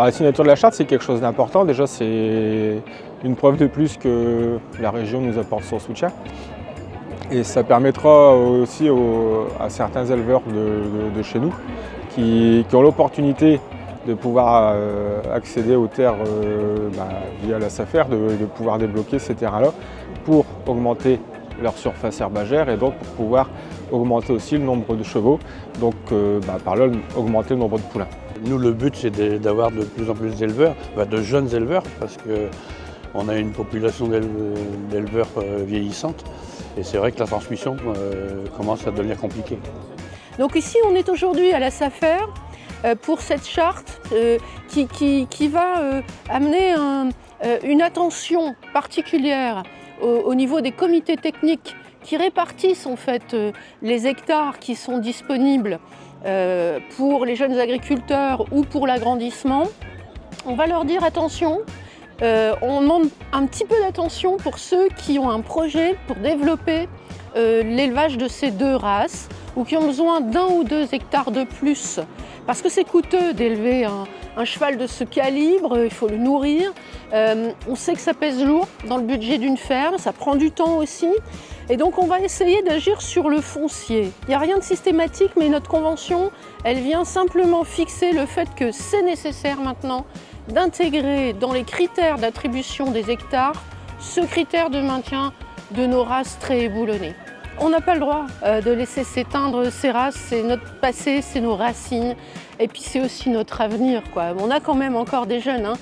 La signature de la charte, c'est quelque chose d'important. Déjà, c'est une preuve de plus que la région nous apporte son soutien. Et ça permettra aussi à certains éleveurs de chez nous qui ont l'opportunité de pouvoir accéder aux terres via la SAFER, de pouvoir débloquer ces terrains-là pour augmenter leur surface herbagère et donc pour pouvoir augmenter aussi le nombre de chevaux, donc par là augmenter le nombre de poulains. Nous, le but, c'est d'avoir de plus en plus d'éleveurs, de jeunes éleveurs, parce qu'on a une population d'éleveurs vieillissante. Et c'est vrai que la transmission commence à devenir compliquée. Donc ici, on est aujourd'hui à la SAFER pour cette charte qui va amener une attention particulière au niveau des comités techniques qui répartissent en fait les hectares qui sont disponibles pour les jeunes agriculteurs ou pour l'agrandissement. On va leur dire attention, on demande un petit peu d'attention pour ceux qui ont un projet pour développer l'élevage de ces deux races ou qui ont besoin d'1 ou 2 hectares de plus parce que c'est coûteux d'élever un cheval de ce calibre, il faut le nourrir. On sait que ça pèse lourd dans le budget d'une ferme, ça prend du temps aussi. Et donc on va essayer d'agir sur le foncier. Il n'y a rien de systématique, mais notre convention, elle vient simplement fixer le fait que c'est nécessaire maintenant d'intégrer dans les critères d'attribution des hectares ce critère de maintien de nos races très éboulonnées. On n'a pas le droit de laisser s'éteindre ces races, c'est notre passé, c'est nos racines et puis c'est aussi notre avenir, quoi. On a quand même encore des jeunes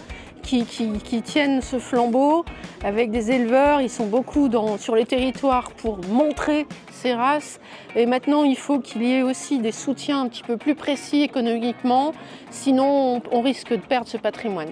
qui tiennent ce flambeau avec des éleveurs, ils sont beaucoup sur les territoires pour montrer ces races et maintenant il faut qu'il y ait aussi des soutiens un petit peu plus précis économiquement, sinon on risque de perdre ce patrimoine.